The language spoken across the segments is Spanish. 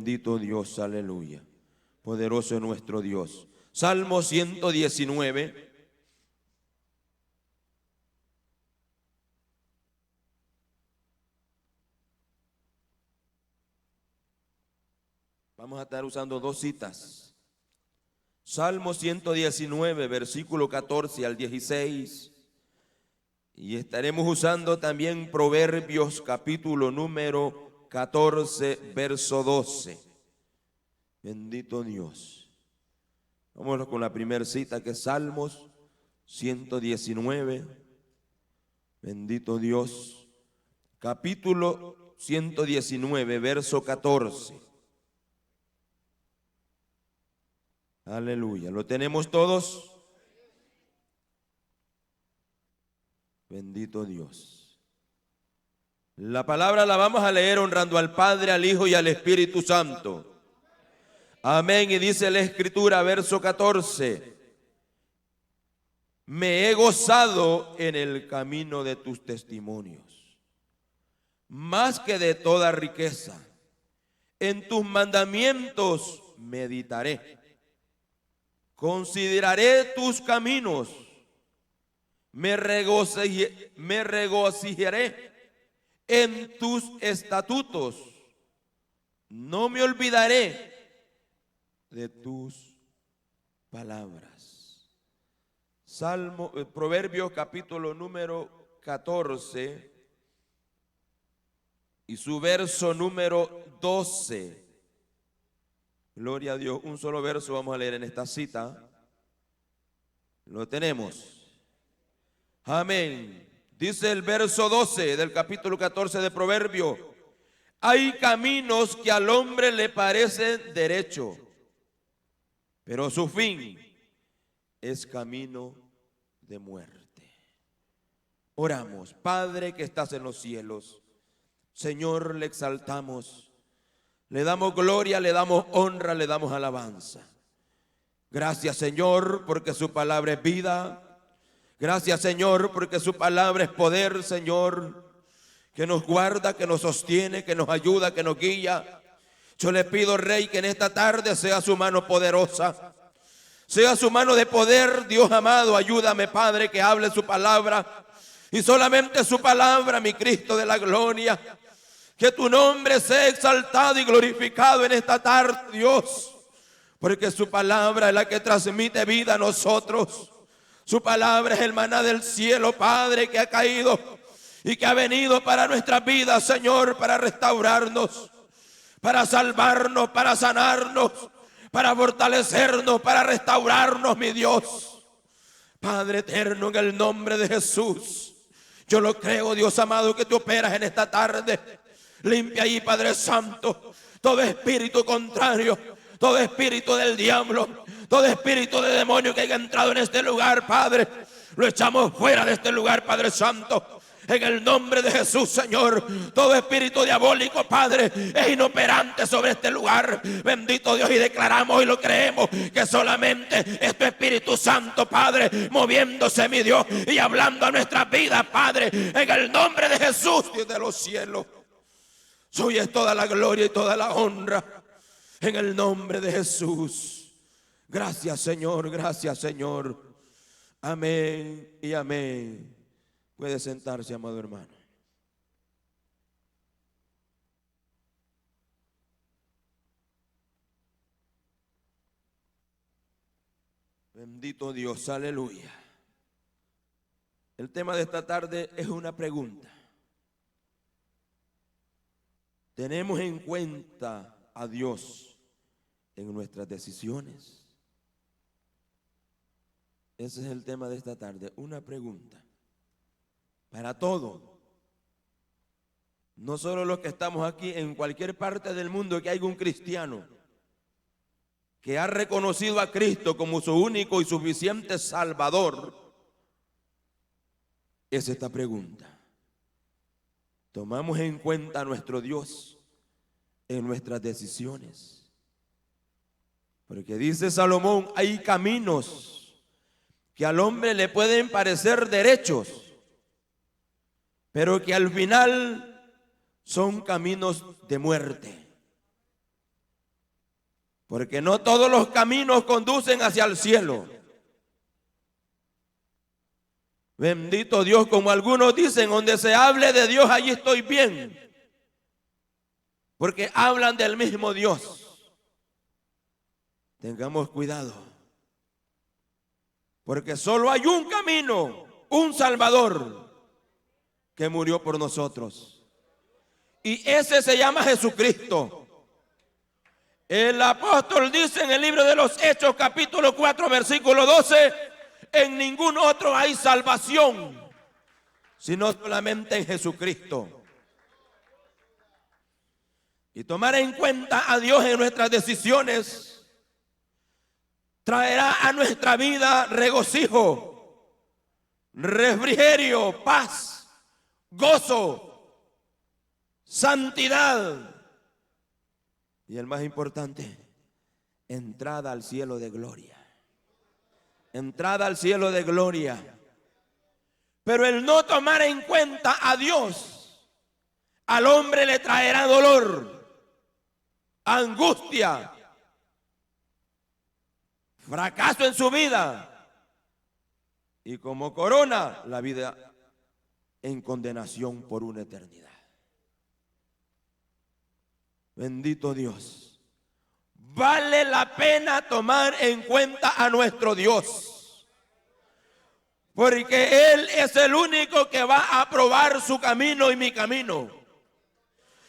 Bendito Dios, aleluya. Poderoso es nuestro Dios. Salmo 119. Vamos a estar usando dos citas. Salmo 119, versículo 14 al 16. Y estaremos usando también Proverbios, capítulo número 14, verso 12. Bendito Dios. Vámonos con la primera cita, que es Salmos 119. Bendito Dios. Capítulo 119, verso 14. Aleluya. ¿Lo tenemos todos? Bendito Dios. La palabra la vamos a leer honrando al Padre, al Hijo y al Espíritu Santo. Amén. Y dice la Escritura, verso 14. Me he gozado en el camino de tus testimonios, más que de toda riqueza. En tus mandamientos meditaré. Consideraré tus caminos. Me regocijaré en tus estatutos. No me olvidaré de tus palabras. Proverbios capítulo número 14 y su verso número 12. Gloria a Dios. Un solo verso vamos a leer en esta cita. Lo tenemos. Amén. Dice el verso 12 del capítulo 14 de Proverbios: hay caminos que al hombre le parecen derecho, pero su fin es camino de muerte. Oramos. Padre que estás en los cielos, Señor, le exaltamos, le damos gloria, le damos honra, le damos alabanza. Gracias, Señor, porque su palabra es vida. Gracias, Señor, porque su palabra es poder, Señor, que nos guarda, que nos sostiene, que nos ayuda, que nos guía. Yo le pido, Rey, que en esta tarde sea su mano poderosa, sea su mano de poder. Dios amado, ayúdame, Padre, que hable su palabra, y solamente su palabra, mi Cristo de la gloria. Que tu nombre sea exaltado y glorificado en esta tarde, Dios, porque su palabra es la que transmite vida a nosotros. Su palabra es el maná del cielo, Padre, que ha caído y que ha venido para nuestras vidas, Señor, para restaurarnos, para salvarnos, para sanarnos, para fortalecernos, para restaurarnos, mi Dios. Padre eterno, en el nombre de Jesús, yo lo creo, Dios amado, que tú operas en esta tarde. Limpia ahí, Padre Santo, todo espíritu contrario, todo espíritu del diablo, todo espíritu de demonio que haya entrado en este lugar, Padre. Lo echamos fuera de este lugar, Padre Santo, en el nombre de Jesús, Señor. Todo espíritu diabólico, Padre, es inoperante sobre este lugar. Bendito Dios, y declaramos y lo creemos, que solamente es tu Espíritu Santo, Padre, moviéndose, mi Dios, y hablando a nuestras vidas, Padre, en el nombre de Jesús, Dios de los cielos. Suya es toda la gloria y toda la honra, en el nombre de Jesús. Gracias, Señor, gracias, Señor. Amén y amén. Puede sentarse, amado hermano. Bendito Dios, aleluya. El tema de esta tarde es una pregunta. ¿Tenemos en cuenta a Dios en nuestras decisiones? Ese es el tema de esta tarde, una pregunta. Para todo. No solo los que estamos aquí, en cualquier parte del mundo que haya un cristiano que ha reconocido a Cristo como su único y suficiente Salvador, es esta pregunta. ¿Tomamos en cuenta a nuestro Dios en nuestras decisiones? Porque dice Salomón, hay caminos que al hombre le pueden parecer derechos, pero que al final son caminos de muerte. Porque no todos los caminos conducen hacia el cielo. Bendito Dios, como algunos dicen, donde se hable de Dios, allí estoy bien. Porque hablan del mismo Dios. Tengamos cuidado. Porque solo hay un camino, un Salvador que murió por nosotros. Y ese se llama Jesucristo. El apóstol dice en el libro de los Hechos, capítulo 4, versículo 12, en ningún otro hay salvación, sino solamente en Jesucristo. Y tomar en cuenta a Dios en nuestras decisiones traerá a nuestra vida regocijo, refrigerio, paz, gozo, santidad. Y el más importante, entrada al cielo de gloria. Entrada al cielo de gloria. Pero el no tomar en cuenta a Dios, al hombre le traerá dolor, angustia, fracaso en su vida. Y como corona, la vida en condenación por una eternidad. Bendito Dios. Vale la pena tomar en cuenta a nuestro Dios. Porque Él es el único que va a aprobar su camino y mi camino.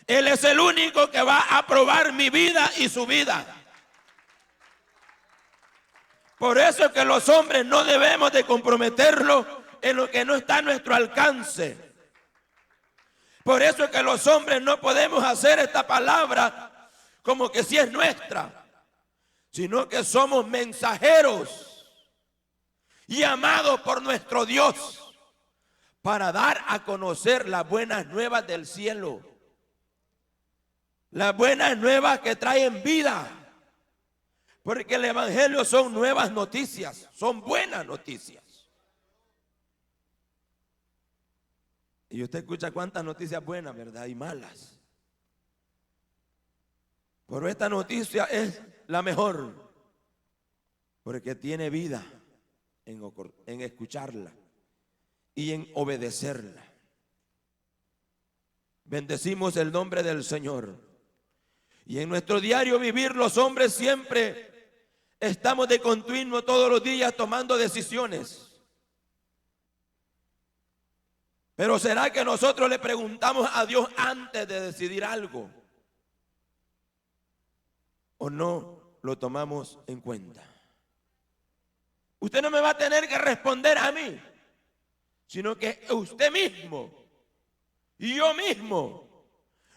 Él es el único que va a aprobar mi vida y su vida. Por eso es que los hombres no debemos de comprometerlo en lo que no está a nuestro alcance. Por eso es que los hombres no podemos hacer esta palabra como que si es nuestra, sino que somos mensajeros llamados por nuestro Dios para dar a conocer las buenas nuevas del cielo. Las buenas nuevas que traen vida. Porque el evangelio son nuevas noticias, son buenas noticias. Y usted escucha cuántas noticias buenas, ¿verdad? Y malas. Pero esta noticia es la mejor, porque tiene vida en escucharla y en obedecerla. Bendecimos el nombre del Señor. Y en nuestro diario vivir los hombres siempre estamos de continuo todos los días tomando decisiones. Pero ¿será que nosotros le preguntamos a Dios antes de decidir algo? ¿O no lo tomamos en cuenta? Usted no me va a tener que responder a mí, sino que usted mismo y yo mismo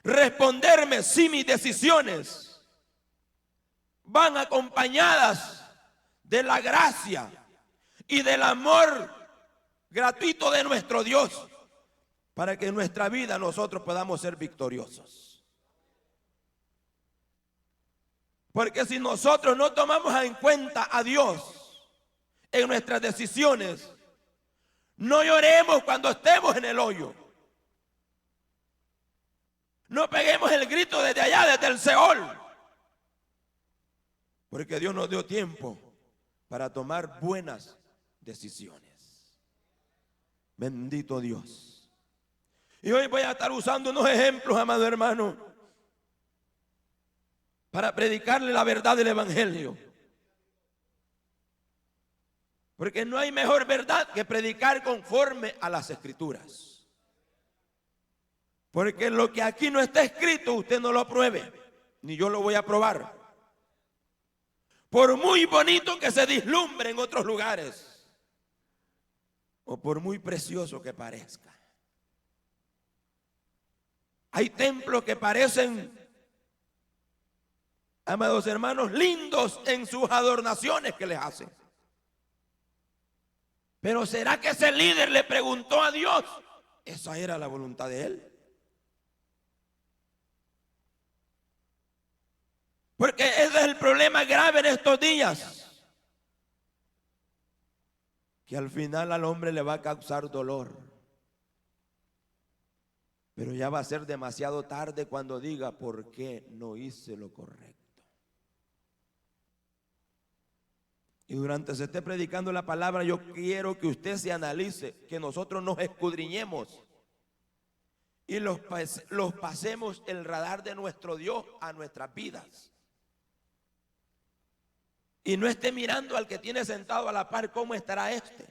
responderme si mis decisiones van acompañadas de la gracia y del amor gratuito de nuestro Dios, para que en nuestra vida nosotros podamos ser victoriosos. Porque si nosotros no tomamos en cuenta a Dios en nuestras decisiones, no lloremos cuando estemos en el hoyo. No peguemos el grito desde allá, desde el Seol. Porque Dios nos dio tiempo para tomar buenas decisiones. Bendito Dios. Y hoy voy a estar usando unos ejemplos, amado hermano, para predicarle la verdad del evangelio. Porque no hay mejor verdad que predicar conforme a las escrituras. Porque lo que aquí no está escrito, usted no lo apruebe, ni yo lo voy a aprobar. Por muy bonito que se vislumbre en otros lugares, o por muy precioso que parezca. Hay templos que parecen, amados hermanos, lindos en sus adornaciones que les hacen. Pero ¿será que ese líder le preguntó a Dios? Esa era la voluntad de él. Porque ese es el problema grave en estos días, que al final al hombre le va a causar dolor. Pero ya va a ser demasiado tarde cuando diga: ¿por qué no hice lo correcto? Y durante se esté predicando la palabra, yo quiero que usted se analice, que nosotros nos escudriñemos y los pasemos el radar de nuestro Dios a nuestras vidas. Y no esté mirando al que tiene sentado a la par cómo estará este.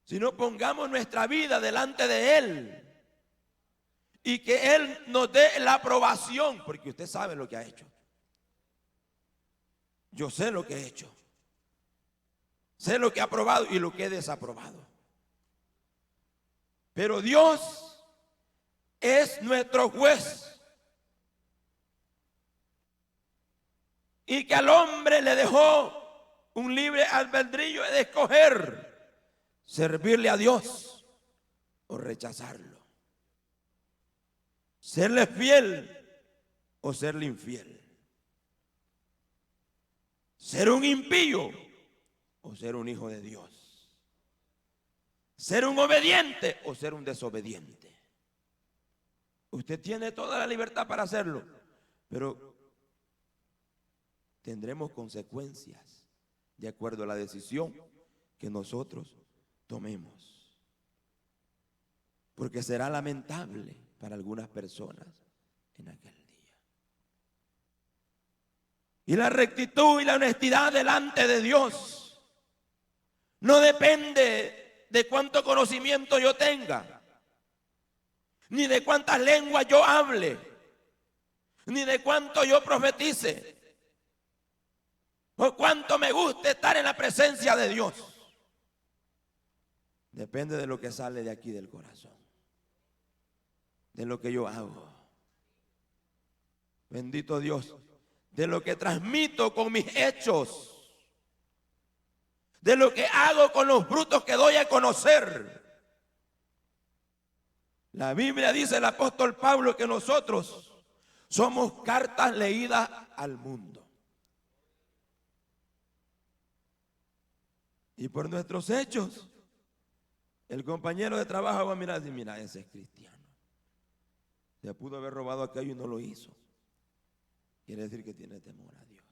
Sino pongamos nuestra vida delante de Él. Y que Él nos dé la aprobación, porque usted sabe lo que ha hecho. Yo sé lo que he hecho. Sé lo que he aprobado y lo que he desaprobado. Pero Dios es nuestro juez. Y que al hombre le dejó un libre albedrío de escoger servirle a Dios o rechazarlo. Serle fiel o serle infiel. Ser un impío o ser un hijo de Dios. Ser un obediente o ser un desobediente. Usted tiene toda la libertad para hacerlo, pero tendremos consecuencias de acuerdo a la decisión que nosotros tomemos. Porque será lamentable para algunas personas en aquel día. Y la rectitud y la honestidad delante de Dios no depende de cuánto conocimiento yo tenga, ni de cuántas lenguas yo hable, ni de cuánto yo profetice, o cuánto me guste estar en la presencia de Dios. Depende de lo que sale de aquí del corazón, de lo que yo hago. Bendito Dios. De lo que transmito con mis hechos, de lo que hago con los frutos que doy a conocer. La Biblia dice, el apóstol Pablo, que nosotros somos cartas leídas al mundo. Y por nuestros hechos, el compañero de trabajo va a mirar y dice, mira, ese es cristiano. Se pudo haber robado aquello y no lo hizo. Quiere decir que tiene temor a Dios.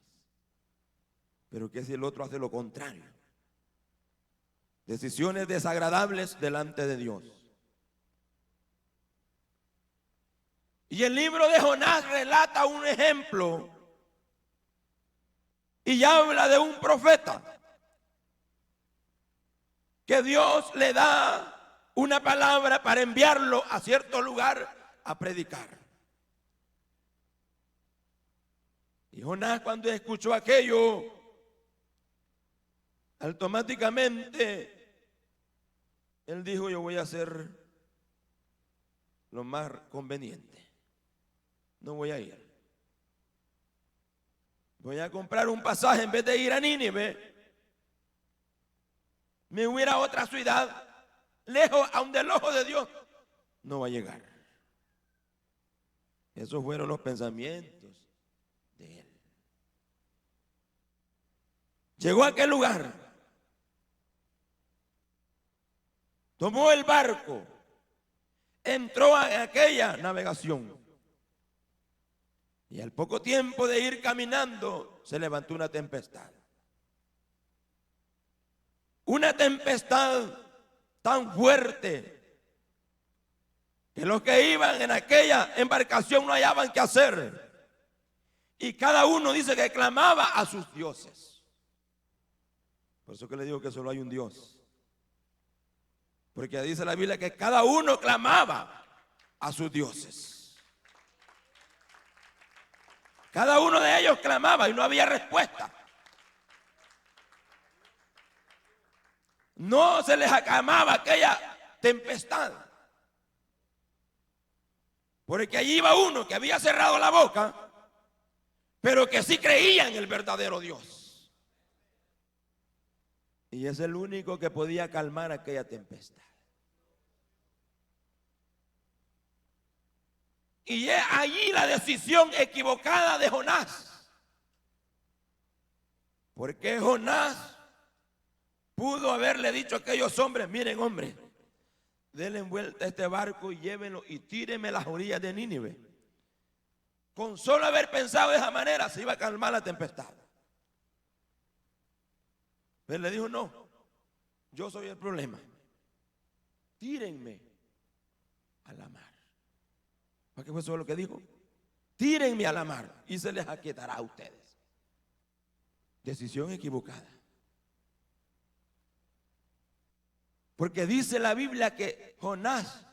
Pero ¿qué si el otro hace lo contrario? Decisiones desagradables delante de Dios. Y el libro de Jonás relata un ejemplo y habla de un profeta que Dios le da una palabra para enviarlo a cierto lugar a predicar. Y Jonás, cuando escuchó aquello, automáticamente él dijo, yo voy a hacer lo más conveniente. No voy a ir. Voy a comprar un pasaje en vez de ir a Nínive. Me voy a ir a otra ciudad, lejos, a donde el ojo de Dios no va a llegar. Esos fueron los pensamientos de él. Llegó a aquel lugar, tomó el barco, entró a aquella navegación y al poco tiempo de ir caminando se levantó una tempestad. Una tempestad tan fuerte que los que iban en aquella embarcación no hallaban qué hacer. Y cada uno dice que clamaba a sus dioses. Por eso que le digo que solo hay un Dios. Porque dice la Biblia que cada uno clamaba a sus dioses. Cada uno de ellos clamaba y no había respuesta. No se les acalmaba aquella tempestad. Porque allí iba uno que había cerrado la boca, pero que sí creía en el verdadero Dios. Y es el único que podía calmar aquella tempestad. Y es allí la decisión equivocada de Jonás. Porque Jonás pudo haberle dicho a aquellos hombres, miren hombres, denle vuelta a este barco y llévenlo y tírenme a las orillas de Nínive. Con solo haber pensado de esa manera se iba a calmar la tempestad. Pero le dijo, no, yo soy el problema. Tírenme a la mar. ¿Para qué fue eso lo que dijo? Tírenme a la mar y se les aquietará a ustedes. Decisión equivocada. Porque dice la Biblia que Jonás,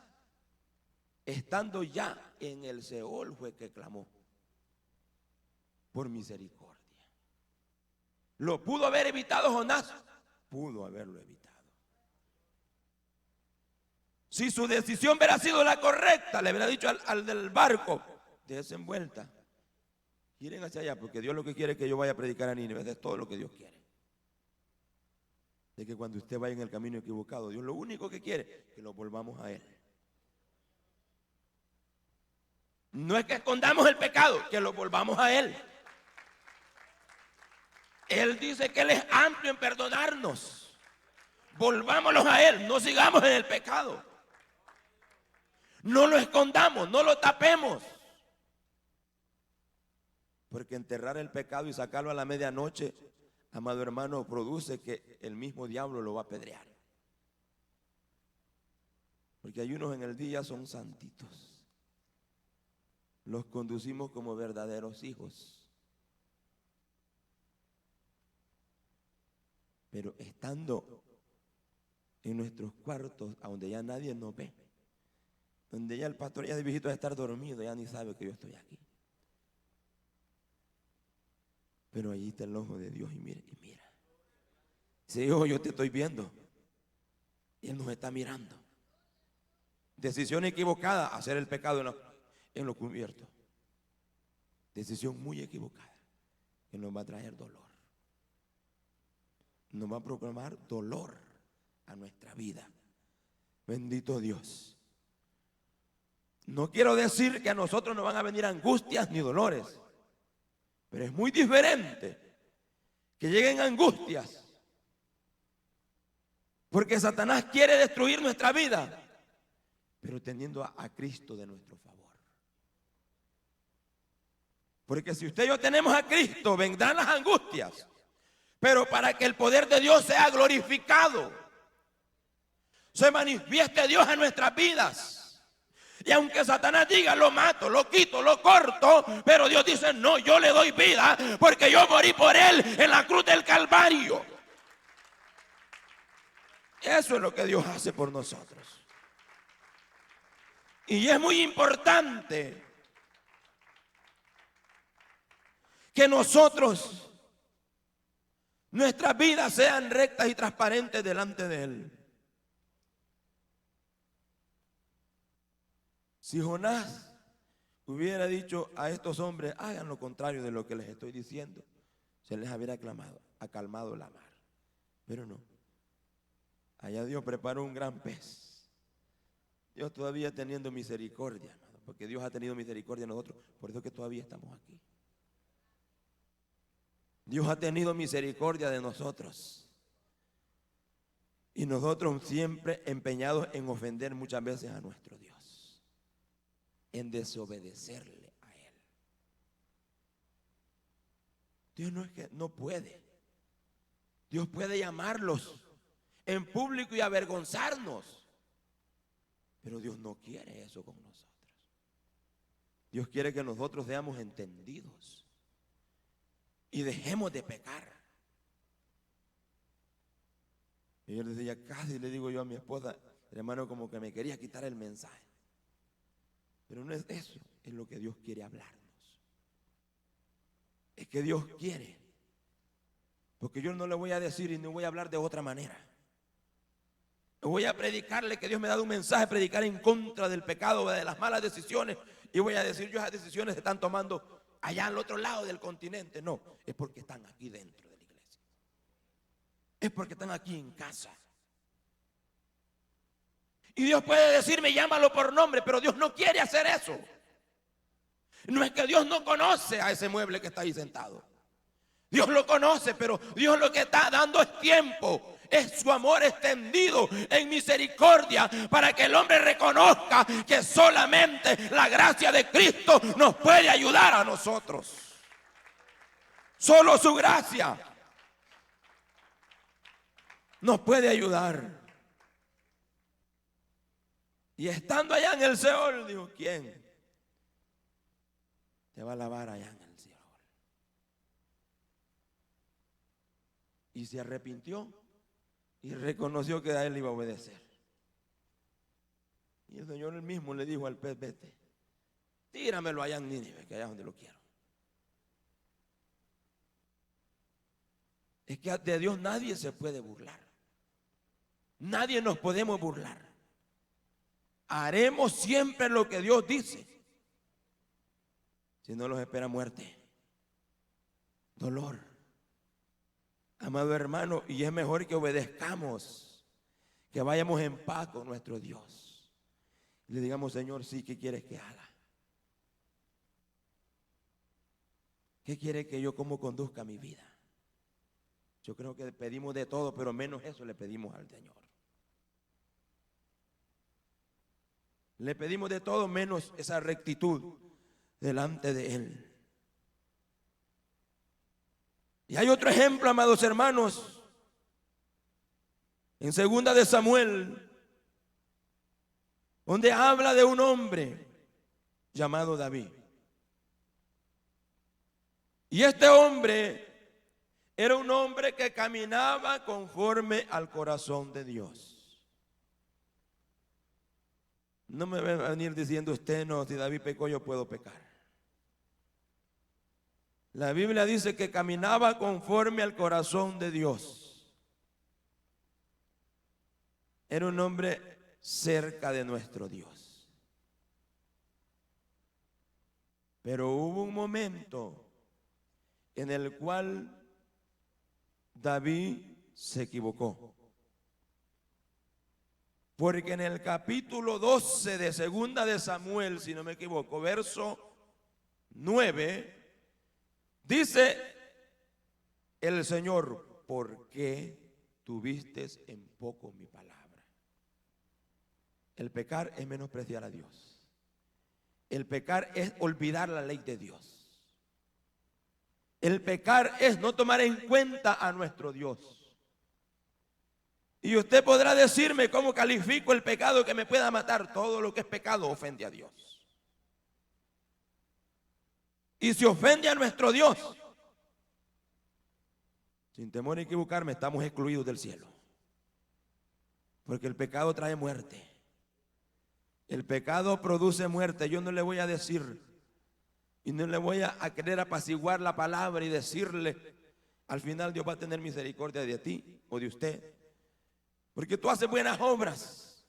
estando ya en el Seol, fue que clamó por misericordia. ¿Lo pudo haber evitado Jonás? Pudo haberlo evitado. Si su decisión hubiera sido la correcta, le hubiera dicho al del barco, déjense envuelta, giren hacia allá, porque Dios lo que quiere es que yo vaya a predicar a Nínive. Es todo lo que Dios quiere. De que cuando usted vaya en el camino equivocado, Dios lo único que quiere es que lo volvamos a Él. No es que escondamos el pecado, que lo volvamos a Él. Él dice que Él es amplio en perdonarnos. Volvámonos a Él, no sigamos en el pecado. No lo escondamos, no lo tapemos. Porque enterrar el pecado y sacarlo a la medianoche, amado hermano, produce que el mismo diablo lo va a apedrear. Porque hay unos en el día son santitos. Los conducimos como verdaderos hijos. Pero estando en nuestros cuartos, a donde ya nadie nos ve, donde ya el pastor ya de viejito va a estar dormido, ya ni sabe que yo estoy aquí. Pero allí está el ojo de Dios y mira. Dice, hijo, yo te estoy viendo. Y Él nos está mirando. Decisión equivocada, hacer el pecado en lo cubierto. Decisión muy equivocada, que nos va a traer dolor. Nos va a proclamar dolor a nuestra vida. Bendito Dios. No quiero decir que a nosotros no van a venir angustias ni dolores, pero es muy diferente que lleguen angustias, porque Satanás quiere destruir nuestra vida, pero teniendo a Cristo de nuestro favor. Porque si usted y yo tenemos a Cristo, vendrán las angustias, pero para que el poder de Dios sea glorificado, se manifieste Dios en nuestras vidas. Y aunque Satanás diga, lo mato, lo quito, lo corto, pero Dios dice, no, yo le doy vida, porque yo morí por Él en la cruz del Calvario. Eso es lo que Dios hace por nosotros. Y es muy importante que nosotros, nuestras vidas sean rectas y transparentes delante de Él. Si Jonás hubiera dicho a estos hombres, hagan lo contrario de lo que les estoy diciendo, se les hubiera acalmado la mar. Pero no. Allá Dios preparó un gran pez. Dios todavía teniendo misericordia, hermano, porque Dios ha tenido misericordia de nosotros, por eso es que todavía estamos aquí. Dios ha tenido misericordia de nosotros. Y nosotros siempre empeñados en ofender muchas veces a nuestro Dios, en desobedecerle a Él. Dios no es que no puede. Dios puede llamarlos en público y avergonzarnos, pero Dios no quiere eso con nosotros. Dios quiere que nosotros seamos entendidos y dejemos de pecar. Y yo le decía, casi le digo yo a mi esposa, hermano, como que me quería quitar el mensaje. Pero no es eso, es lo que Dios quiere hablarnos. Es que Dios quiere. Porque yo no le voy a decir y no voy a hablar de otra manera. Voy a predicarle que Dios me ha dado un mensaje, predicar en contra del pecado, de las malas decisiones. Y voy a decir, yo esas decisiones se están tomando allá al otro lado del continente. No, es porque están aquí dentro de la iglesia. Es porque están aquí en casa. Y Dios puede decirme, llámalo por nombre, pero Dios no quiere hacer eso. No es que Dios no conoce a ese mueble que está ahí sentado. Dios lo conoce, pero Dios lo que está dando es tiempo. Es su amor extendido en misericordia para que el hombre reconozca que solamente la gracia de Cristo nos puede ayudar a nosotros. Solo su gracia. nos puede ayudar. Y estando allá en el Seol, dijo, ¿quién te va a lavar allá en el Seol? Y se arrepintió y reconoció que a él iba a obedecer. Y el Señor él mismo le dijo al pez, vete, tíramelo allá en Nínive, que allá es donde lo quiero. Es que de Dios nadie se puede burlar. Nadie nos podemos burlar. Haremos siempre lo que Dios dice. Si no, los espera muerte, dolor. Amado hermano, y es mejor que obedezcamos, que vayamos en paz con nuestro Dios. Y le digamos, Señor, sí, ¿qué quieres que haga? ¿Qué quiere que yo cómo conduzca mi vida? Yo creo que pedimos de todo, pero menos eso le pedimos al Señor. Le pedimos de todo menos esa rectitud delante de Él. Y hay otro ejemplo, amados hermanos, en 2 de Samuel, donde habla de un hombre llamado David. Y este hombre era un hombre que caminaba conforme al corazón de Dios. No me va a venir diciendo usted, no, si David pecó yo puedo pecar. La Biblia dice que caminaba conforme al corazón de Dios. Era un hombre cerca de nuestro Dios. Pero hubo un momento en el cual David se equivocó. Porque en el capítulo 12 de 2 de Samuel, si no me equivoco, verso 9, dice el Señor, ¿por qué tuviste en poco mi palabra? El pecar es menospreciar a Dios. El pecar es olvidar la ley de Dios. El pecar es no tomar en cuenta a nuestro Dios. Y usted podrá decirme cómo califico el pecado que me pueda matar. Todo lo que es pecado ofende a Dios. Y si ofende a nuestro Dios, sin temor a equivocarme, estamos excluidos del cielo. Porque el pecado trae muerte. El pecado produce muerte. Yo no le voy a decir y no le voy a querer apaciguar la palabra y decirle, al final Dios va a tener misericordia de ti o de usted. Porque tú haces buenas obras.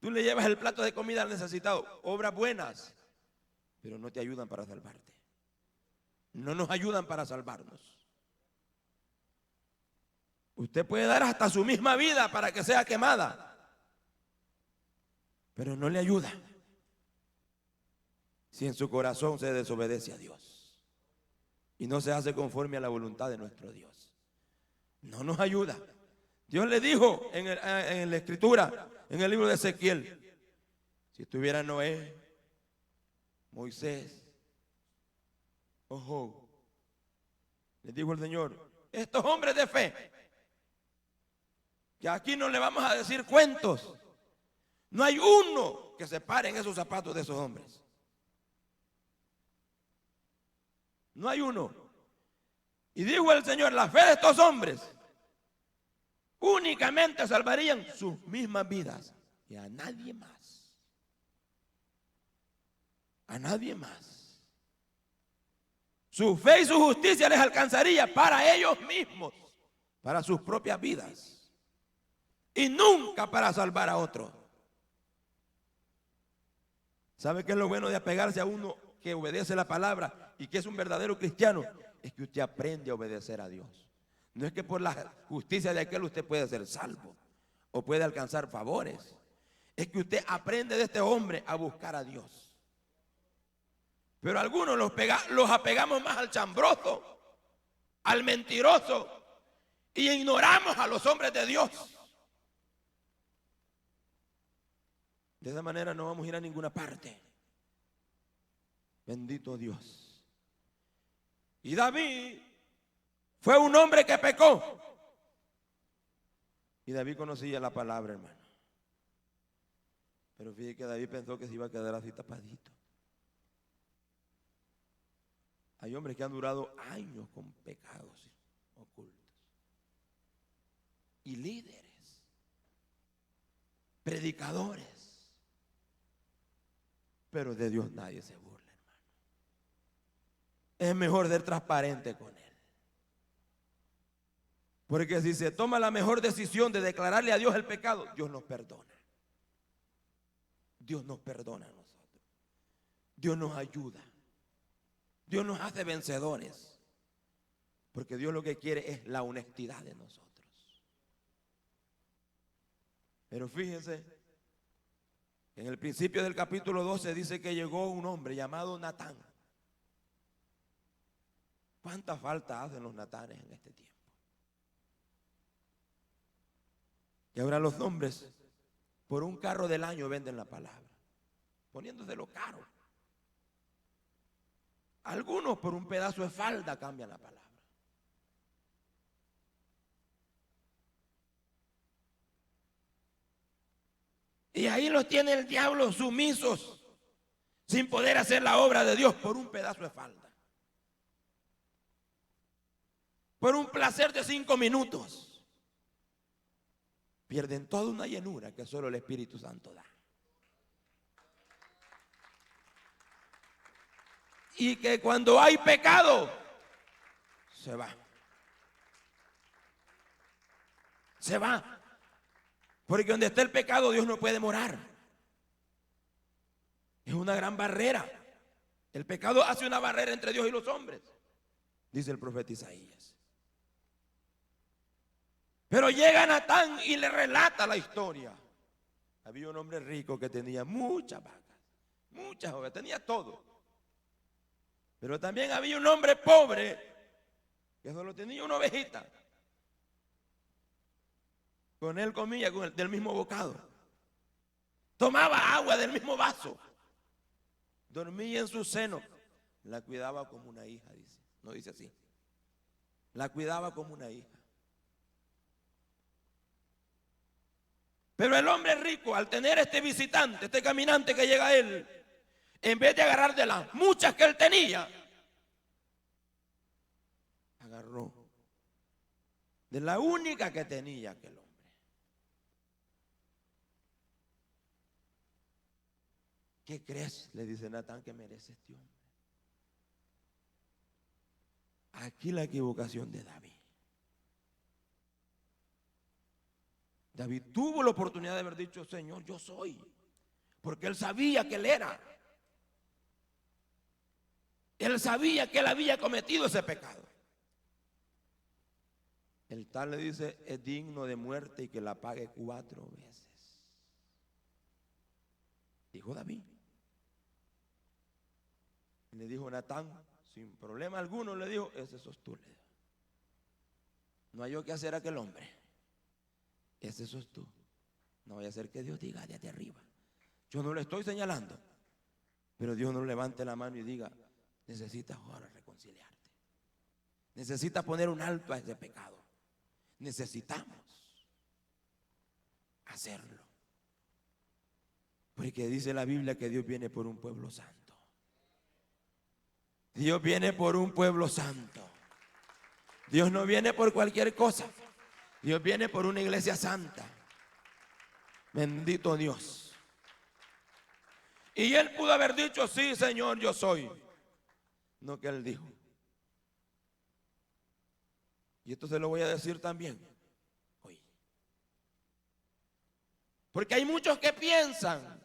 Tú le llevas el plato de comida al necesitado. Obras buenas, pero no te ayudan para salvarte. No nos ayudan para salvarnos. Usted puede dar hasta su misma vida para que sea quemada, pero no le ayuda si en su corazón se desobedece a Dios y no se hace conforme a la voluntad de nuestro Dios. No nos ayuda. Dios le dijo en la escritura, en el libro de Ezequiel, si estuviera Noé, Moisés, ojo, le dijo el Señor, estos hombres de fe, que aquí no le vamos a decir cuentos, no hay uno que se pare en esos zapatos de esos hombres. No hay uno. Y dijo el Señor, la fe de estos hombres únicamente salvarían sus mismas vidas y a nadie más. A nadie más. Su fe y su justicia les alcanzaría para ellos mismos, para sus propias vidas, y nunca para salvar a otro. ¿Sabe qué es lo bueno de apegarse a uno que obedece la palabra y que es un verdadero cristiano? Es que usted aprende a obedecer a Dios. No es que por la justicia de aquel usted puede ser salvo o puede alcanzar favores. Es que usted aprende de este hombre a buscar a Dios. Pero algunos los apegamos más al chambroso, al mentiroso, y ignoramos a los hombres de Dios. De esa manera no vamos a ir a ninguna parte. Bendito Dios. Y David fue un hombre que pecó. Y David conocía la palabra, hermano. Pero fíjate que David pensó que se iba a quedar así tapadito. Hay hombres que han durado años con pecados ocultos. Y líderes, predicadores. Pero de Dios nadie se burla, hermano. Es mejor ser transparente con Él. Porque si se toma la mejor decisión de declararle a Dios el pecado, Dios nos perdona. Dios nos perdona a nosotros. Dios nos ayuda. Dios nos hace vencedores. Porque Dios lo que quiere es la honestidad de nosotros. Pero fíjense, en el principio del capítulo 12 dice que llegó un hombre llamado Natán. ¿Cuánta falta hacen los Natanes en este tiempo? Y ahora los hombres por un carro del año venden la palabra, poniéndoselo caro. Algunos por un pedazo de falda cambian la palabra. Y ahí los tiene el diablo sumisos, sin poder hacer la obra de Dios por un pedazo de falda. Por un placer de 5 minutos. Pierden toda una llenura que solo el Espíritu Santo da. Y que cuando hay pecado, se va. Se va. Porque donde está el pecado, Dios no puede morar. Es una gran barrera. El pecado hace una barrera entre Dios y los hombres, dice el profeta Isaías. Pero llega Natán y le relata la historia. Había un hombre rico que tenía muchas vacas, muchas ovejas, tenía todo. Pero también había un hombre pobre que solo tenía una ovejita. Con él comía del mismo bocado. Tomaba agua del mismo vaso. Dormía en su seno. La cuidaba como una hija, dice. No dice así. La cuidaba como una hija. Pero el hombre rico, al tener este visitante, este caminante que llega a él, en vez de agarrar de las muchas que él tenía, agarró de la única que tenía aquel hombre. ¿Qué crees? Le dice Natán que merece este hombre. Aquí la equivocación de David. David tuvo la oportunidad de haber dicho, Señor, yo soy. Porque él sabía que él era. Él sabía que él había cometido ese pecado. El tal le dice, es digno de muerte y que la pague 4 veces. Dijo David. Y le dijo Natán, sin problema alguno, le dijo, ese sos tú. No hay yo que hacer a aquel hombre. Ese sos tú. No vaya a ser que Dios diga desde arriba. Yo no le estoy señalando, pero Dios no levante la mano y diga, necesitas ahora reconciliarte. Necesitas poner un alto a ese pecado. Necesitamos hacerlo. Porque dice la Biblia que Dios viene por un pueblo santo. Dios viene por un pueblo santo. Dios no viene por cualquier cosa. Dios viene por una iglesia santa. Bendito Dios. Y él pudo haber dicho, sí, Señor, yo soy. No que él dijo. Y esto se lo voy a decir también hoy. Porque hay muchos que piensan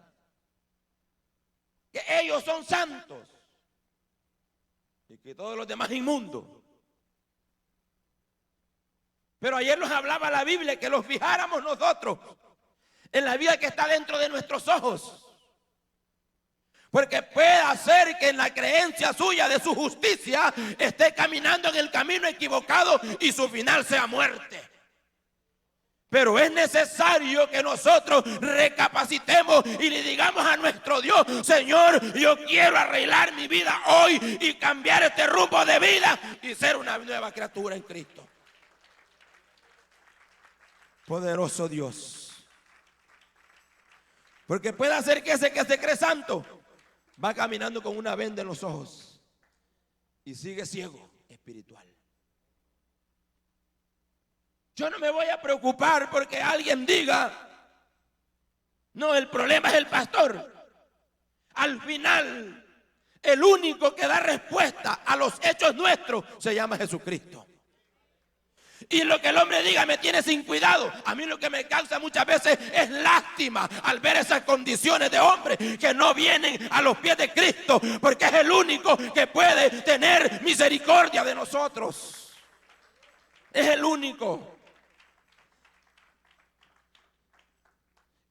que ellos son santos y que todos los demás inmundos. Pero ayer nos hablaba la Biblia que los fijáramos nosotros en la vida que está dentro de nuestros ojos. Porque puede ser que en la creencia suya de su justicia esté caminando en el camino equivocado y su final sea muerte. Pero es necesario que nosotros recapacitemos y le digamos a nuestro Dios, Señor, yo quiero arreglar mi vida hoy y cambiar este rumbo de vida y ser una nueva criatura en Cristo. Poderoso Dios. Porque puede hacer que ese que se cree santo va caminando con una venda en los ojos y sigue ciego espiritual. Yo no me voy a preocupar porque alguien diga, no, el problema es el pastor. Al final, el único que da respuesta a los hechos nuestros se llama Jesucristo. Y lo que el hombre diga me tiene sin cuidado. A mí lo que me causa muchas veces es lástima al ver esas condiciones de hombres que no vienen a los pies de Cristo, porque es el único que puede tener misericordia de nosotros. Es el único.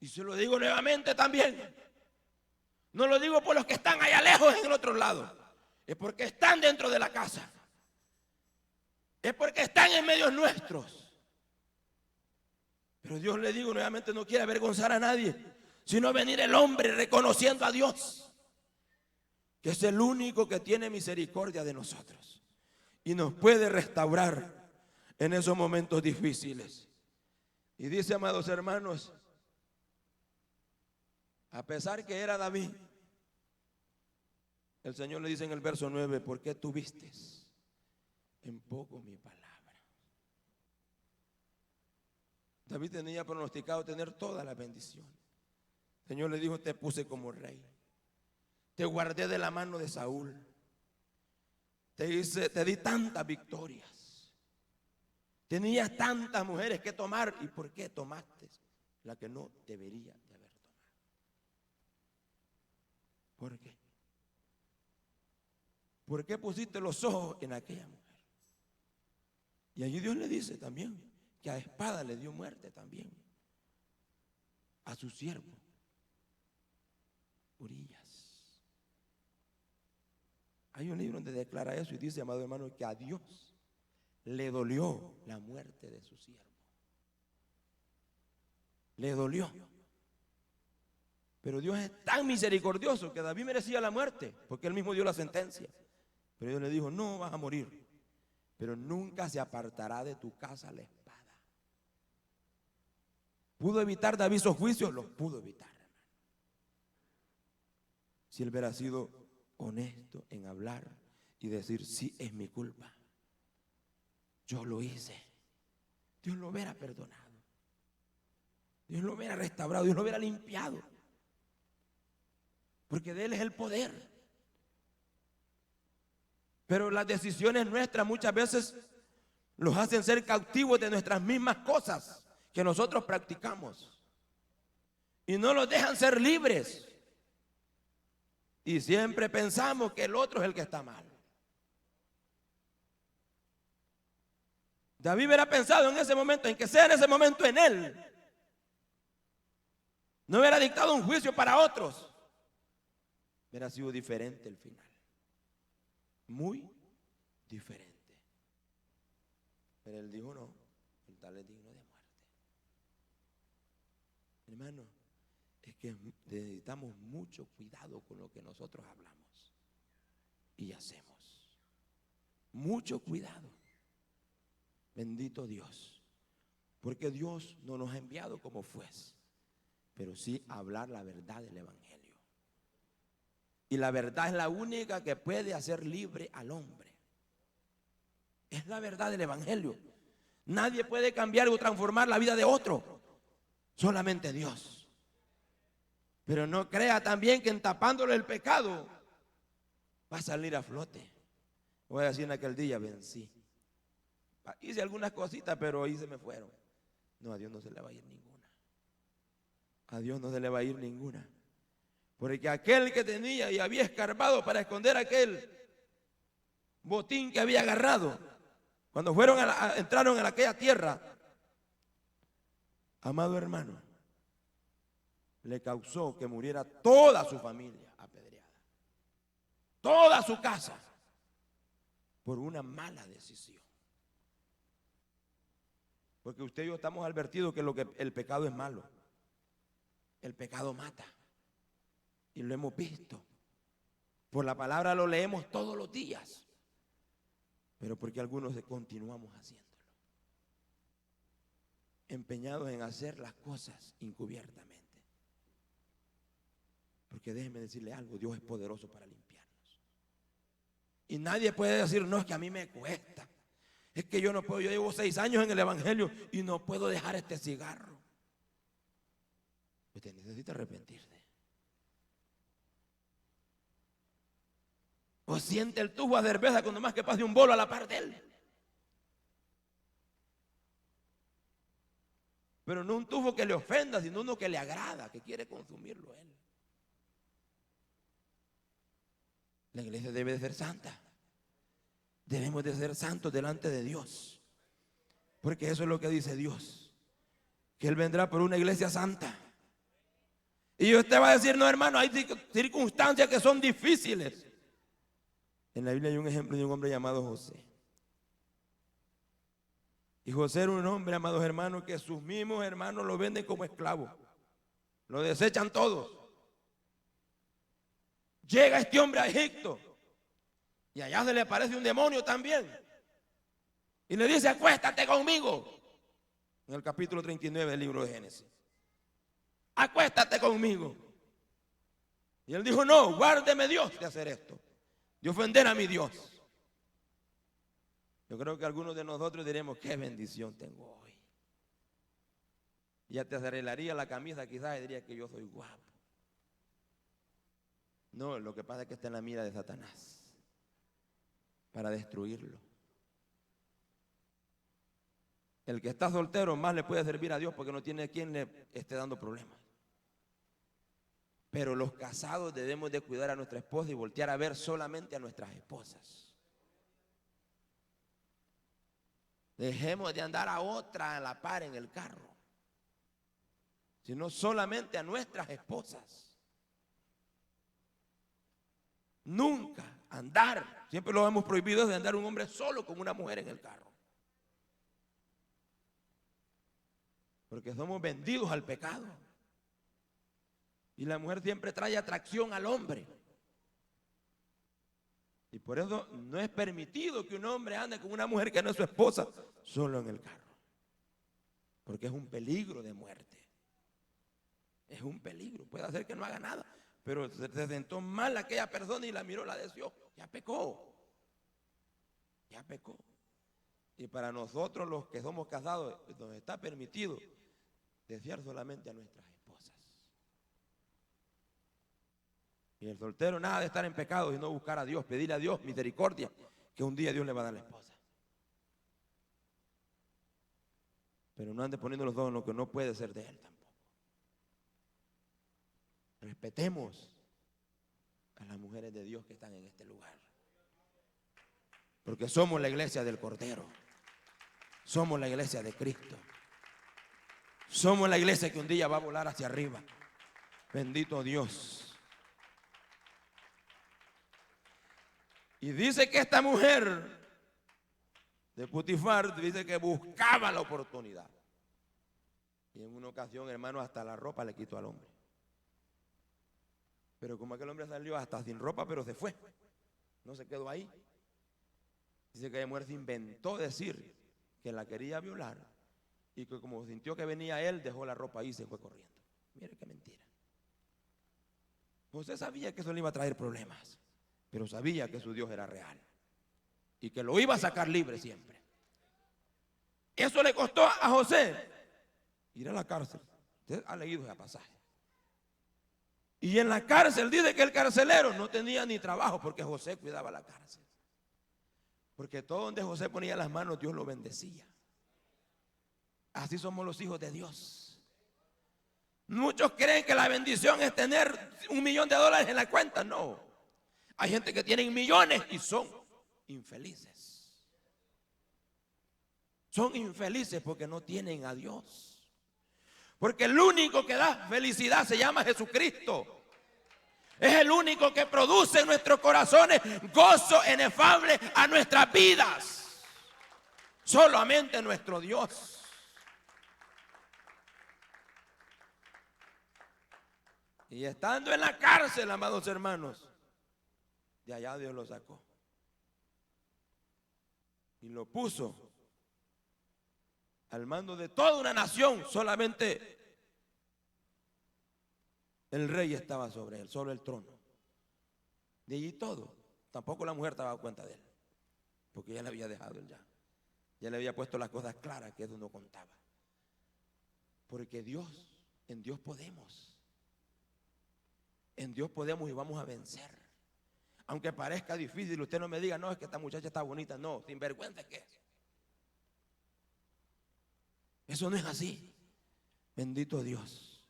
Y se lo digo nuevamente también. No lo digo por los que están allá lejos en el otro lado. Es porque están dentro de la casa. Es porque están en medios nuestros. Pero Dios, le digo nuevamente, no quiere avergonzar a nadie, sino venir el hombre reconociendo a Dios, que es el único que tiene misericordia de nosotros y nos puede restaurar en esos momentos difíciles. Y dice, amados hermanos, a pesar que era David, el Señor le dice en el verso 9, ¿por qué tuviste en poco mi palabra? David tenía pronosticado tener toda la bendición. El Señor le dijo, te puse como rey, te guardé de la mano de Saúl, te di tantas victorias, tenías tantas mujeres que tomar. ¿Y por qué tomaste la que no debería de haber tomado? ¿Por qué? ¿Por qué pusiste los ojos en aquella mujer? Y allí Dios le dice también que a espada le dio muerte también a su siervo Urías. Hay un libro donde declara eso y dice, amado hermano, que a Dios le dolió la muerte de su siervo. Le dolió. Pero Dios es tan misericordioso que David merecía la muerte, porque él mismo dio la sentencia. Pero Dios le dijo, no vas a morir, pero nunca se apartará de tu casa la espada. ¿Pudo evitar David esos juicios? Los pudo evitar, hermano. Si él hubiera sido honesto en hablar y decir, sí, es mi culpa, yo lo hice, Dios lo hubiera perdonado, Dios lo hubiera restaurado, Dios lo hubiera limpiado, porque de él es el poder. Pero las decisiones nuestras muchas veces los hacen ser cautivos de nuestras mismas cosas que nosotros practicamos y no los dejan ser libres. Y siempre pensamos que el otro es el que está mal. David hubiera pensado en ese momento, en que sea en ese momento en él. No hubiera dictado un juicio para otros. Hubiera sido diferente el final. Muy diferente. Pero él dijo, no, el tal es digno de muerte. Hermano, es que necesitamos mucho cuidado con lo que nosotros hablamos y hacemos. Mucho cuidado. Bendito Dios. Porque Dios no nos ha enviado como juez, pero sí a hablar la verdad del evangelio. Y la verdad es la única que puede hacer libre al hombre. Es la verdad del evangelio. Nadie puede cambiar o transformar la vida de otro, solamente Dios. Pero no crea también que en tapándole el pecado va a salir a flote. Voy a decir, en aquel día vencí, hice algunas cositas, pero ahí se me fueron. No, a Dios no se le va a ir ninguna. A Dios no se le va a ir ninguna. Porque aquel que tenía y había escarbado para esconder aquel botín que había agarrado, cuando entraron en aquella tierra, amado hermano, le causó que muriera toda su familia apedreada, toda su casa, por una mala decisión. Porque usted y yo estamos advertidos que el pecado es malo. El pecado mata. Y lo hemos visto. Por la palabra lo leemos todos los días. Pero porque algunos continuamos haciéndolo. empeñados en hacer las cosas encubiertamente. Porque déjenme decirle algo, Dios es poderoso para limpiarnos. Y nadie puede decir, no, es que a mí me cuesta. Es que yo no puedo, yo llevo 6 años en el evangelio y no puedo dejar este cigarro. Usted necesita arrepentirse. O siente el tubo a cerveza cuando más que pase un bolo a la par de él. Pero no un tubo que le ofenda, sino uno que le agrada, que quiere consumirlo él. La iglesia debe de ser santa. Debemos de ser santos delante de Dios. Porque eso es lo que dice Dios. Que Él vendrá por una iglesia santa. Y usted va a decir, no hermano, hay circunstancias que son difíciles. En la Biblia hay un ejemplo de un hombre llamado José. Y José era un hombre, amados hermanos, que sus mismos hermanos lo venden como esclavo. Lo desechan todos. Llega este hombre a Egipto. Y allá se le aparece un demonio también. Y le dice, acuéstate conmigo. En el capítulo 39 del libro de Génesis. Acuéstate conmigo. Y él dijo, no, guárdeme Dios de hacer esto. De ofender a mi Dios. Yo creo que algunos de nosotros diremos, qué bendición tengo hoy. Ya te arreglaría la camisa, quizás diría que yo soy guapo. No, lo que pasa es que está en la mira de Satanás. Para destruirlo. El que está soltero más le puede servir a Dios porque no tiene quien le esté dando problemas. Pero los casados debemos de cuidar a nuestra esposa y voltear a ver solamente a nuestras esposas. Dejemos de andar a otra a la par en el carro, sino solamente a nuestras esposas. Nunca andar, siempre lo hemos prohibido, de andar un hombre solo con una mujer en el carro. Porque somos vendidos al pecado. Y la mujer siempre trae atracción al hombre. Y por eso no es permitido que un hombre ande con una mujer que no es su esposa solo en el carro. Porque es un peligro de muerte. Es un peligro. Puede hacer que no haga nada. Pero se sentó mal aquella persona y la miró, la deseó. Ya pecó. Ya pecó. Y para nosotros los que somos casados nos está permitido desear solamente a nuestras esposas. Y el soltero nada de estar en pecado, sino buscar a Dios, pedirle a Dios misericordia, que un día Dios le va a dar la esposa. Pero no ande poniendo los dos en lo que no puede ser de él tampoco. Respetemos a las mujeres de Dios que están en este lugar. Porque somos la iglesia del Cordero. Somos la iglesia de Cristo. Somos la iglesia que un día va a volar hacia arriba. Bendito Dios. Y dice que esta mujer de Potifar dice que buscaba la oportunidad. Y en una ocasión, hermano, hasta la ropa le quitó al hombre. Pero como aquel hombre salió hasta sin ropa, pero se fue. No se quedó ahí. Dice que la mujer se inventó decir que la quería violar. Y que como sintió que venía él, dejó la ropa ahí y se fue corriendo. Mire qué mentira. José sabía que eso le iba a traer problemas. Pero sabía que su Dios era real y que lo iba a sacar libre siempre. Eso le costó a José ir a la cárcel. Usted ha leído ese pasaje. Y en la cárcel dice que el carcelero no tenía ni trabajo porque José cuidaba la cárcel. Porque todo donde José ponía las manos, Dios lo bendecía. Así somos los hijos de Dios. Muchos creen que la bendición es tener $1 millón en la cuenta. No. Hay gente que tiene millones y son infelices. Son infelices porque no tienen a Dios. Porque el único que da felicidad se llama Jesucristo. Es el único que produce en nuestros corazones gozo inefable a nuestras vidas. Solamente nuestro Dios. Y estando en la cárcel, amados hermanos, de allá Dios lo sacó y lo puso al mando de toda una nación, solamente el rey estaba sobre él, sobre el trono. De allí todo. Tampoco la mujer estaba dando cuenta de él, porque ya le había dejado él ya. Ya le había puesto las cosas claras que eso no contaba. Porque Dios, en Dios podemos. En Dios podemos y vamos a vencer. Aunque parezca difícil, usted no me diga, no, es que esta muchacha está bonita. No, sinvergüenza que es. Eso no es así. Bendito Dios.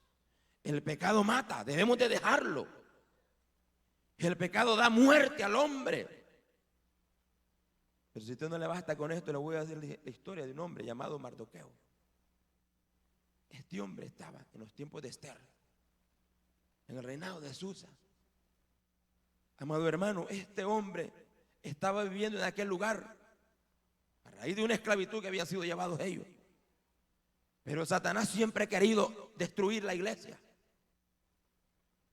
El pecado mata, debemos de dejarlo. El pecado da muerte al hombre. Pero si usted no le basta con esto, le voy a decir la historia de un hombre llamado Mardoqueo. Este hombre estaba en los tiempos de Esther, en el reinado de Susa. Amado hermano, este hombre estaba viviendo en aquel lugar a raíz de una esclavitud que había sido llevados ellos. Pero Satanás siempre ha querido destruir la iglesia,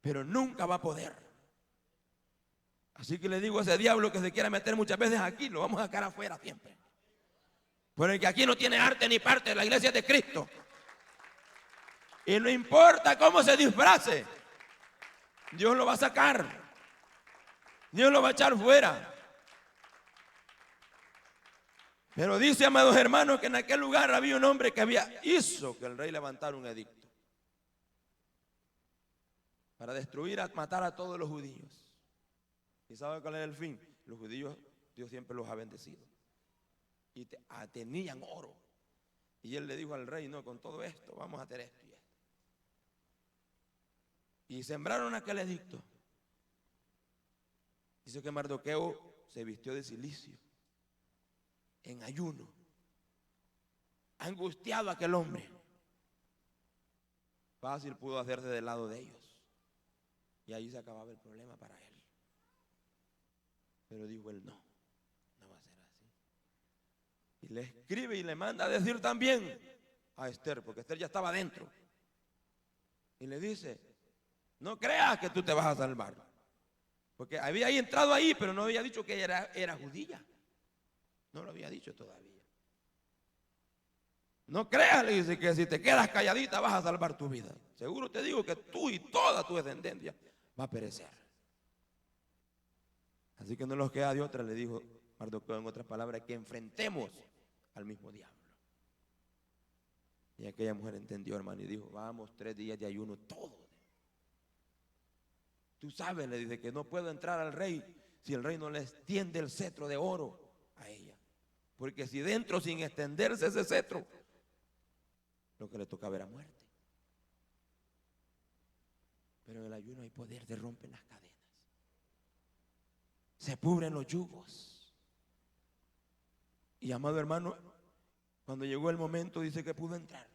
pero nunca va a poder. Así que le digo a ese diablo que se quiera meter muchas veces aquí, lo vamos a sacar afuera siempre. Porque aquí no tiene arte ni parte, la iglesia es de Cristo. Y no importa cómo se disfrace, Dios lo va a sacar. Dios lo va a echar fuera. Pero dice, amados hermanos, que en aquel lugar había un hombre que hizo que el rey levantara un edicto para destruir, matar a todos los judíos. ¿Y sabe cuál era el fin? Los judíos, Dios siempre los ha bendecido. Y tenían oro. Y él le dijo al rey, no, con todo esto vamos a hacer esto y esto. Y sembraron aquel edicto. Dice que Mardoqueo se vistió de cilicio, en ayuno, angustiado aquel hombre. Fácil pudo hacerse del lado de ellos. Y ahí se acababa el problema para él. Pero dijo él, no va a ser así. Y le escribe y le manda a decir también a Esther, porque Esther ya estaba adentro. Y le dice, no creas que tú te vas a salvar. Porque había entrado ahí, pero no había dicho que era judía. No lo había dicho todavía. No creas, le dice, que si te quedas calladita vas a salvar tu vida. Seguro te digo que tú y toda tu descendencia va a perecer. Así que no nos queda de otra, le dijo Mardoqueo en otras palabras, que enfrentemos al mismo diablo. Y aquella mujer entendió, hermano, y dijo, vamos, 3 días de ayuno, todo. Tú sabes, le dice, que no puedo entrar al rey si el rey no le extiende el cetro de oro a ella. Porque si dentro, sin extenderse ese cetro, lo que le tocaba era muerte. Pero en el ayuno hay poder, se rompen las cadenas, se pudren los yugos. Y amado hermano, cuando llegó el momento, dice que pudo entrar.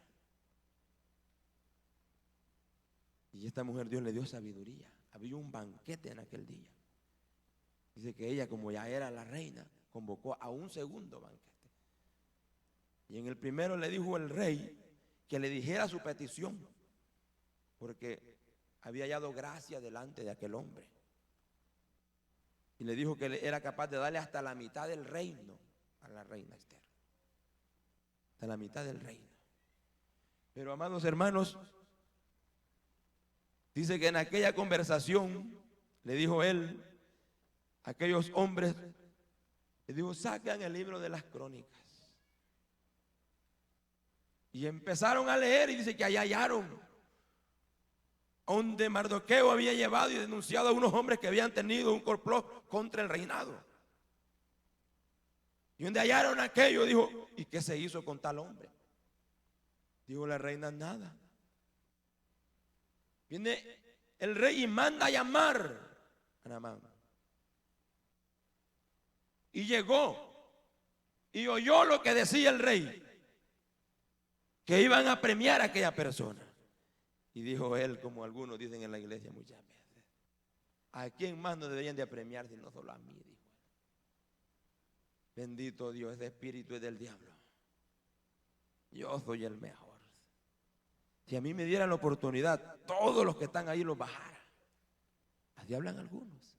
Y esta mujer, Dios le dio sabiduría. Había un banquete en aquel día. Dice que ella, como ya era la reina, convocó a un segundo banquete. Y en el primero le dijo el rey que le dijera su petición, porque había hallado gracia delante de aquel hombre. Y le dijo que era capaz de darle hasta la mitad del reino a la reina Esther. Hasta la mitad del reino. Pero amados hermanos, dice que en aquella conversación le dijo él a aquellos hombres, le dijo, saquen el libro de las crónicas. Y empezaron a leer y dice que allá hallaron donde Mardoqueo había llevado y denunciado a unos hombres que habían tenido un complot contra el reinado. Y donde hallaron aquello, dijo, ¿y qué se hizo con tal hombre? Dijo la reina, nada. Viene el rey y manda a llamar a Naamán. Y llegó y oyó lo que decía el rey, que iban a premiar a aquella persona. Y dijo él, como algunos dicen en la iglesia muchas veces, ¿a quién más no deberían de premiar si no solo a mí? Dijo. Bendito Dios, ese espíritu es del diablo. Yo soy el mejor. Si a mí me dieran la oportunidad, todos los que están ahí los bajara. Así hablan algunos.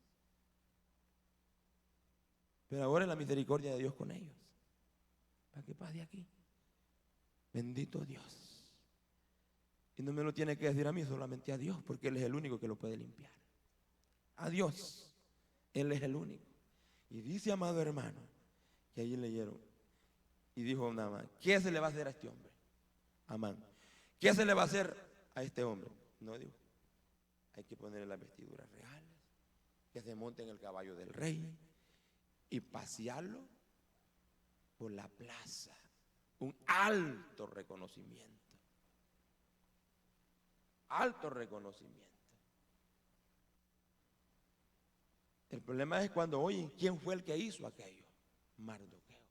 Pero ahora es la misericordia de Dios con ellos, para que pase aquí. Bendito Dios. Y no me lo tiene que decir a mí, solamente a Dios, porque Él es el único que lo puede limpiar. A Dios. Él es el único. Y dice, amado hermano, que allí leyeron, y dijo Naamán, ¿qué se le va a hacer a este hombre? Amán, ¿qué se le va a hacer a este hombre? No, dijo, hay que ponerle las vestiduras reales, que se monte en el caballo del rey y pasearlo por la plaza. Un alto reconocimiento. Alto reconocimiento. El problema es cuando oyen quién fue el que hizo aquello. Mardoqueo.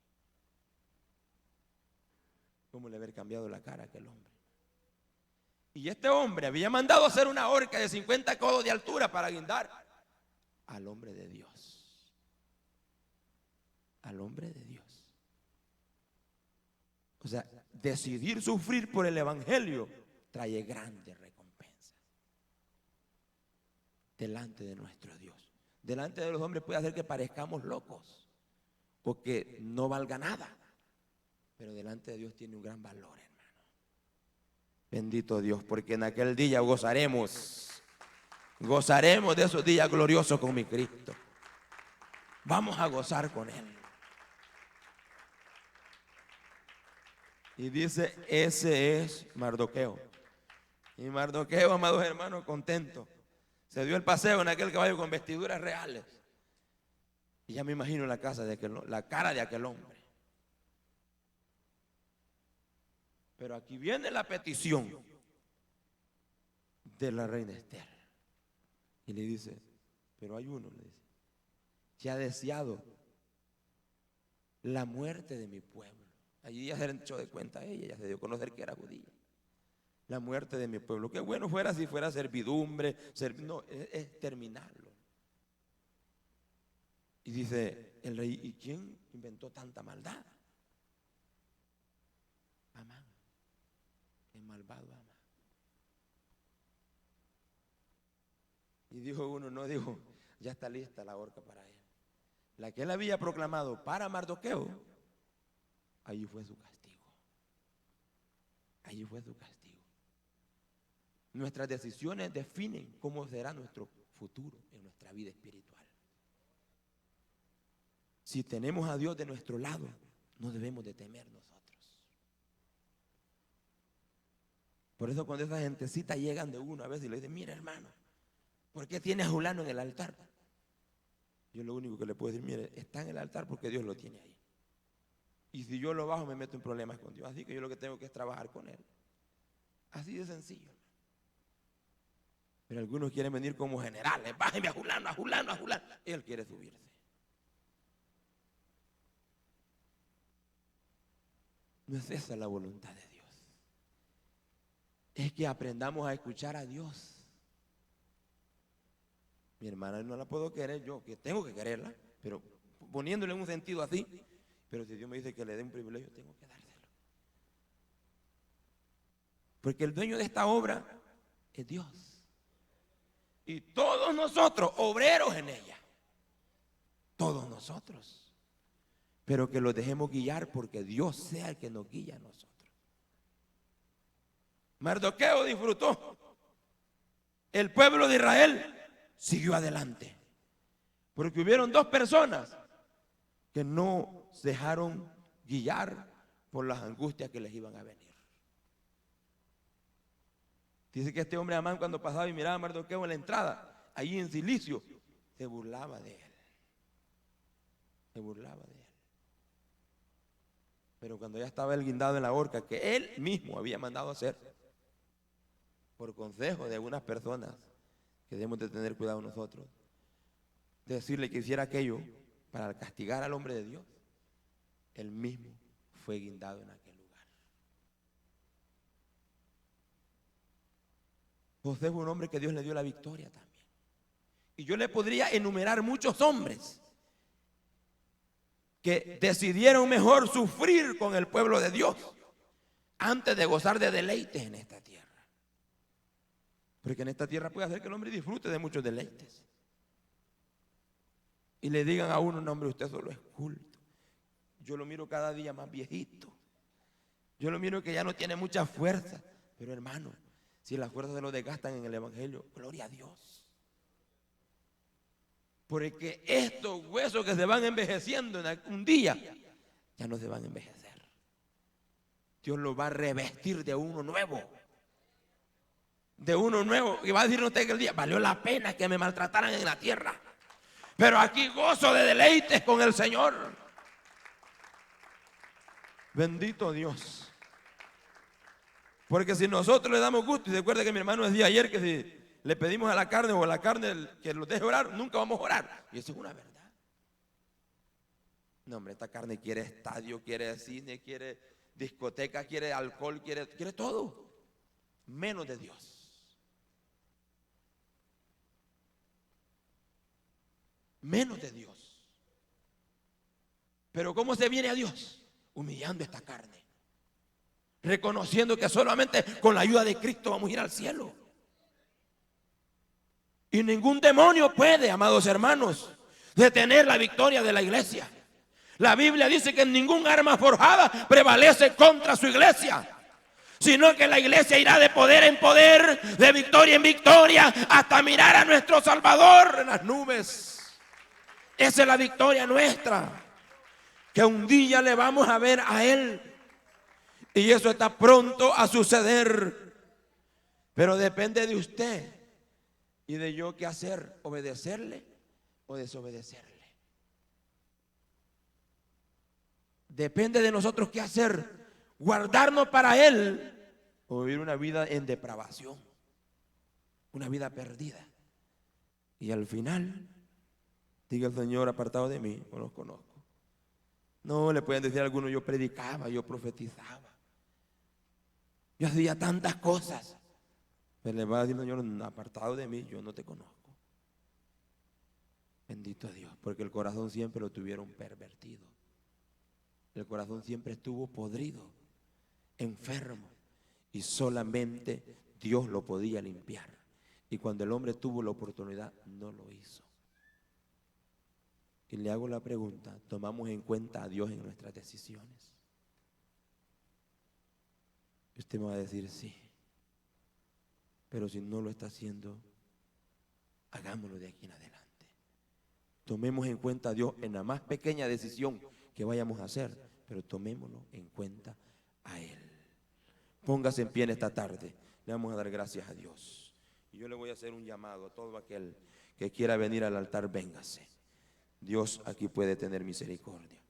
¿Cómo le haber cambiado la cara a aquel hombre? Y este hombre había mandado hacer una horca de 50 codos de altura para guindar al hombre de Dios. Al hombre de Dios. O sea, decidir sufrir por el evangelio trae grandes recompensas delante de nuestro Dios. Delante de los hombres puede hacer que parezcamos locos o que no valga nada, pero delante de Dios tiene un gran valor, hermano. Bendito Dios, porque en aquel día gozaremos de esos días gloriosos con mi Cristo. Vamos a gozar con Él. Y dice, ese es Mardoqueo. Y Mardoqueo, amados hermanos, contento. Se dio el paseo en aquel caballo con vestiduras reales. Y ya me imagino la cara de aquel hombre. Pero aquí viene la petición de la reina Esther. Y le dice, pero hay uno, le dice, que ha deseado la muerte de mi pueblo. Allí ya se echó de cuenta ella, ya se dio a conocer que era judía. La muerte de mi pueblo. Qué bueno fuera si fuera servidumbre, no, es terminarlo. Y dice el rey, ¿y quién inventó tanta maldad? Amán, el malvado Amán. Y dijo uno, no, dijo, ya está lista la horca para él. La que él había proclamado para Mardoqueo, allí fue su castigo. Allí fue su castigo. Nuestras decisiones definen cómo será nuestro futuro en nuestra vida espiritual. Si tenemos a Dios de nuestro lado, no debemos de temer nosotros. Por eso cuando esas gentecitas llegan de uno a veces y le dicen, mira hermano, ¿por qué tiene a Julano en el altar? Yo lo único que le puedo decir, mire, está en el altar porque Dios lo tiene ahí. Y si yo lo bajo me meto en problemas con Dios. Así que yo lo que tengo que es trabajar con Él. Así de sencillo. Pero algunos quieren venir como generales. Bájeme a Julano, a Julano, a Julano. Él quiere subirse. No es esa la voluntad de Dios. Es que aprendamos a escuchar a Dios. Mi hermana no la puedo querer yo, que tengo que quererla, pero poniéndole en un sentido así. Pero si Dios me dice que le dé un privilegio, tengo que dárselo. Porque el dueño de esta obra es Dios. Y todos nosotros, obreros en ella. Todos nosotros. Pero que los dejemos guiar porque Dios sea el que nos guía a nosotros. Mardoqueo disfrutó. El pueblo de Israel siguió adelante. Porque hubieron dos personas que no se dejaron guiar por las angustias que les iban a venir. Dice que este hombre Amán, cuando pasaba y miraba a Mardoqueo en la entrada, allí en Cilicio, se burlaba de él. Se burlaba de él. Pero cuando ya estaba él guindado en la horca, que él mismo había mandado hacer, por consejo de algunas personas, que debemos de tener cuidado nosotros, de decirle que hiciera aquello para castigar al hombre de Dios, él mismo fue guindado en aquel lugar. José fue un hombre que Dios le dio la victoria también. Y yo le podría enumerar muchos hombres que decidieron mejor sufrir con el pueblo de Dios antes de gozar de deleites en esta tierra. Porque en esta tierra puede hacer que el hombre disfrute de muchos deleites. Y le digan a uno, no hombre, usted solo es culto. Yo lo miro cada día más viejito. Yo lo miro que ya no tiene mucha fuerza. Pero hermano, si las fuerzas se lo desgastan en el evangelio, gloria a Dios. Porque estos huesos que se van envejeciendo en un día, ya no se van a envejecer. Dios los va a revestir de uno nuevo. De uno nuevo. Y va a decir usted que el día valió la pena que me maltrataran en la tierra. Pero aquí gozo de deleites con el Señor. Bendito Dios. Porque si nosotros le damos gusto, y recuerda que mi hermano decía ayer que si le pedimos a la carne o a la carne que lo deje orar, nunca vamos a orar. Y eso es una verdad. No, hombre, esta carne quiere estadio, quiere cine, quiere discoteca, quiere alcohol, quiere todo. Menos de Dios. Menos de Dios. Pero ¿cómo se viene a Dios? Humillando esta carne. Reconociendo que solamente con la ayuda de Cristo vamos a ir al cielo. Y ningún demonio puede, amados hermanos, detener la victoria de la iglesia. La Biblia dice que ningún arma forjada prevalece contra su iglesia, sino que la iglesia irá de poder en poder, de victoria en victoria, hasta mirar a nuestro Salvador en las nubes. Esa es la victoria nuestra, que un día le vamos a ver a Él. Y eso está pronto a suceder. Pero depende de usted y de yo qué hacer, obedecerle o desobedecerle. Depende de nosotros qué hacer, guardarnos para Él o vivir una vida en depravación, una vida perdida. Y al final, diga el Señor, apartado de mí, no los conozco. No, le pueden decir a algunos, yo predicaba, yo profetizaba, yo hacía tantas cosas. Pero le va a decir el Señor, apartado de mí, yo no te conozco. Bendito Dios, porque el corazón siempre lo tuvieron pervertido. El corazón siempre estuvo podrido, enfermo, y solamente Dios lo podía limpiar. Y cuando el hombre tuvo la oportunidad, no lo hizo. Y le hago la pregunta, ¿tomamos en cuenta a Dios en nuestras decisiones? Y usted me va a decir sí. Pero si no lo está haciendo, hagámoslo de aquí en adelante. Tomemos en cuenta a Dios en la más pequeña decisión que vayamos a hacer, pero tomémoslo en cuenta a Él. Póngase en pie en esta tarde. Le vamos a dar gracias a Dios. Y yo le voy a hacer un llamado a todo aquel que quiera venir al altar, véngase. Dios aquí puede tener misericordia.